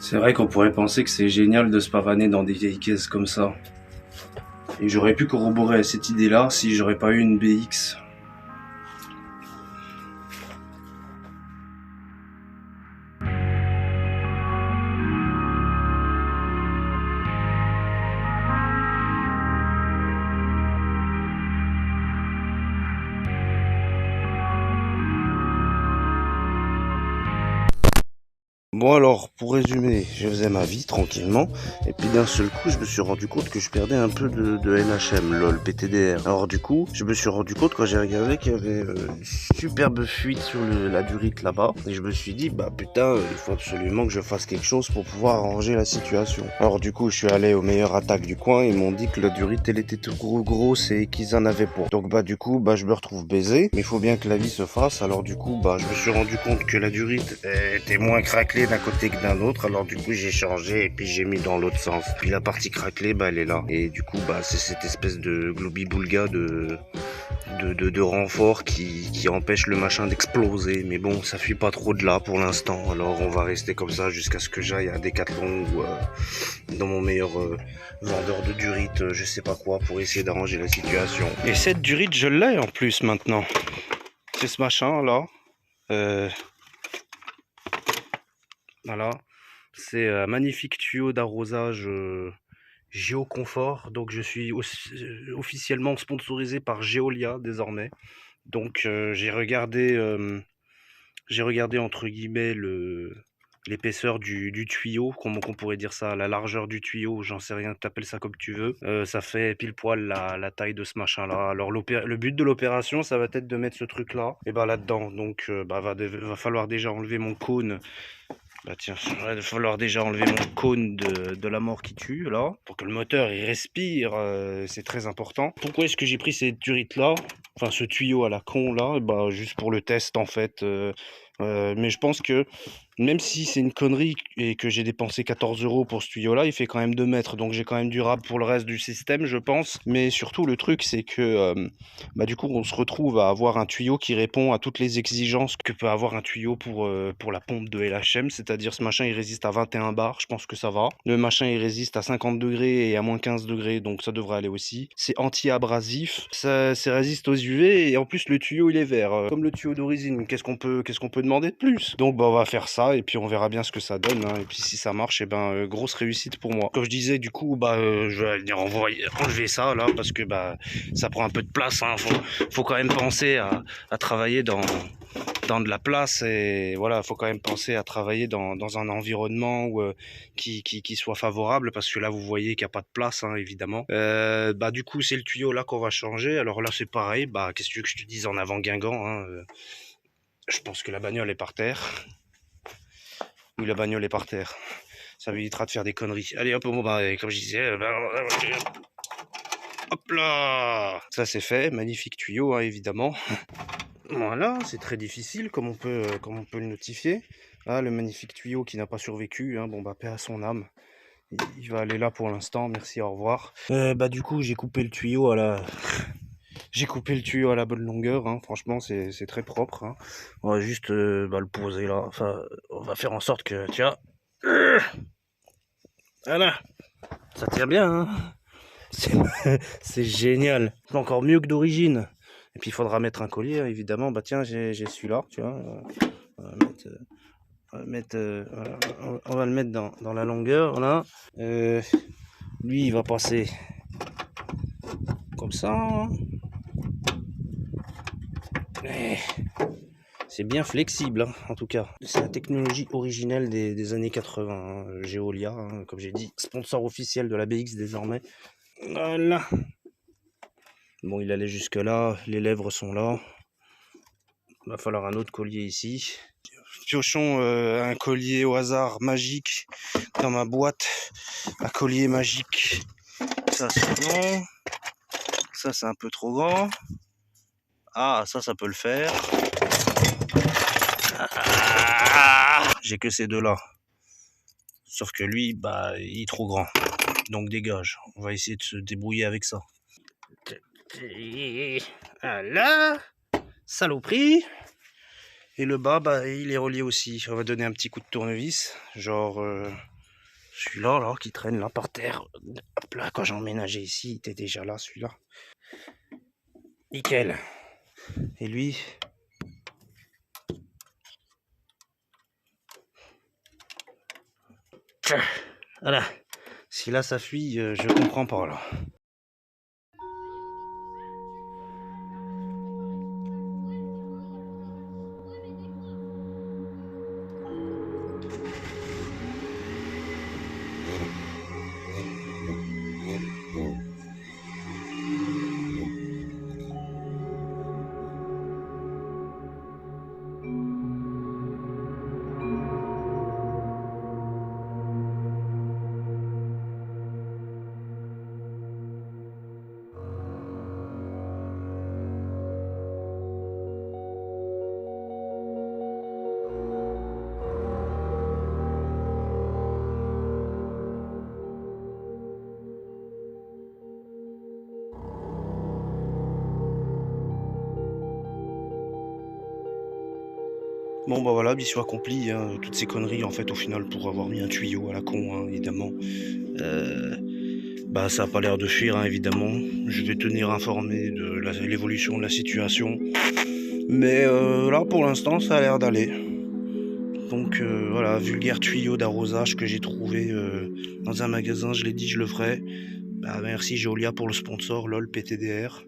C'est vrai qu'on pourrait penser que c'est génial de se pavaner dans des vieilles caisses comme ça. Et j'aurais pu corroborer cette idée-là si j'aurais pas eu une BX. Bon alors, pour résumer, je faisais ma vie tranquillement, et puis d'un seul coup, je me suis rendu compte que je perdais un peu de LHM, lol, PTDR. Alors du coup, je me suis rendu compte quand j'ai regardé qu'il y avait une superbe fuite sur la durite là-bas, et je me suis dit, bah putain, il faut absolument que je fasse quelque chose pour pouvoir arranger la situation. Alors du coup, je suis allé aux meilleures attaques du coin, ils m'ont dit que la durite, elle était trop grosse et qu'ils en avaient pour. Donc bah du coup, bah je me retrouve baisé, mais il faut bien que la vie se fasse, alors du coup, bah je me suis rendu compte que la durite était moins craquelée d'un côté que d'un autre, alors du coup j'ai changé et puis j'ai mis dans l'autre sens. Puis la partie craquelée, bah elle est là. Et du coup, bah c'est cette espèce de globi-boulga de renfort qui empêche le machin d'exploser. Mais bon, ça fuit pas trop de là pour l'instant. Alors on va rester comme ça jusqu'à ce que j'aille à Decathlon ou dans mon meilleur vendeur de durite, je sais pas quoi, pour essayer d'arranger la situation. Et cette durite, je l'ai en plus maintenant. C'est ce machin là. Voilà. C'est un magnifique tuyau d'arrosage Géoconfort. Donc je suis officiellement sponsorisé par Geolia désormais. Donc j'ai regardé entre guillemets l'épaisseur du tuyau, comment on pourrait dire ça, la largeur du tuyau, j'en sais rien, t'appelles ça comme tu veux. Ça fait pile poil la taille de ce machin là. Alors le but de l'opération, ça va être de mettre ce truc là et bah là-dedans. Donc va falloir déjà enlever mon cône. Bah tiens, il va falloir déjà enlever mon cône de la mort qui tue, là, pour que le moteur il respire, c'est très important. Pourquoi est-ce que j'ai pris cette durite là, enfin ce tuyau à la con là, bah juste pour le test en fait. Mais je pense que même si c'est une connerie et que j'ai dépensé 14 € pour ce tuyau là, il fait quand même 2 mètres, donc j'ai quand même du rab pour le reste du système, je pense. Mais surtout le truc c'est que bah du coup on se retrouve à avoir un tuyau qui répond à toutes les exigences que peut avoir un tuyau pour la pompe de LHM, c'est-à-dire ce machin il résiste à 21 bars, je pense que ça va. Le machin il résiste à 50 degrés et à moins 15 degrés, donc ça devrait aller aussi. C'est anti-abrasif, ça résiste aux UV et en plus le tuyau il est vert, comme le tuyau d'origine. Qu'est-ce qu'on peut demander de plus? Donc bah on va faire ça et puis on verra bien ce que ça donne, hein. Et puis si ça marche, et ben grosse réussite pour moi. Comme je disais, du coup bah je vais venir enlever ça là parce que bah ça prend un peu de place, hein. Faut quand même penser à travailler dans de la place, et voilà, faut quand même penser à travailler dans un environnement où, qui soit favorable, parce que là vous voyez qu'il n'y a pas de place, hein, évidemment. Bah du coup c'est le tuyau là qu'on va changer. Alors là c'est pareil, bah qu'est-ce que tu veux que je te dise en avant Guingamp, hein, je pense que la bagnole est par terre. Oui, la bagnole est par terre. Ça m'évitera de faire des conneries. Allez hop, bon bah comme je disais, hop là, ça c'est fait, magnifique tuyau, hein, évidemment. Voilà, c'est très difficile comme on peut le notifier. Ah, le magnifique tuyau qui n'a pas survécu, hein. Bon bah paix à son âme. Il va aller là pour l'instant, merci, au revoir. Bah du coup j'ai coupé le tuyau à la bonne longueur, hein. Franchement c'est très propre, hein. On va juste le poser là. Enfin, on va faire en sorte que, tu vois, voilà, ça tient bien, hein. C'est génial, c'est encore mieux que d'origine. Et puis il faudra mettre un collier, hein, évidemment. Bah tiens, j'ai celui-là, tu vois. On va mettre, voilà, on va le mettre dans la longueur là. Lui il va passer comme ça, hein. C'est bien flexible, hein, en tout cas. C'est la technologie originelle des années 80, hein, Geolia, hein, comme j'ai dit, sponsor officiel de la BX désormais. Voilà. Bon, il allait jusque là, les lèvres sont là. Il va falloir un autre collier ici. Piochons un collier au hasard magique dans ma boîte. Un collier magique. Ça c'est bon. Ça c'est un peu trop grand. Ah, ça peut le faire. Ah, j'ai que ces deux-là. Sauf que lui, bah, il est trop grand. Donc dégage. On va essayer de se débrouiller avec ça. Voilà. Saloperie. Et le bas, bah, il est relié aussi. On va donner un petit coup de tournevis. Genre Celui-là, là, qui traîne là par terre. Hop là, quand j'ai emménagé ici, il était déjà là, celui-là. Nickel. Et lui, voilà. Si là ça fuit, je comprends pas là. Bon bah voilà, mission accomplie, hein, toutes ces conneries en fait au final pour avoir mis un tuyau à la con, hein, évidemment. Bah ça a pas l'air de fuir, hein, évidemment. Je vais tenir informé de l'évolution de la situation. Mais là pour l'instant ça a l'air d'aller. Donc voilà, vulgaire tuyau d'arrosage que j'ai trouvé dans un magasin, je l'ai dit, je le ferai. Bah, merci Geolia pour le sponsor, lol PTDR.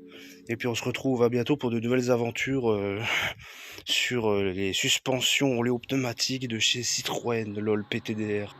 Et puis on se retrouve à bientôt pour de nouvelles aventures sur les suspensions oléopneumatiques de chez Citroën, lol PTDR.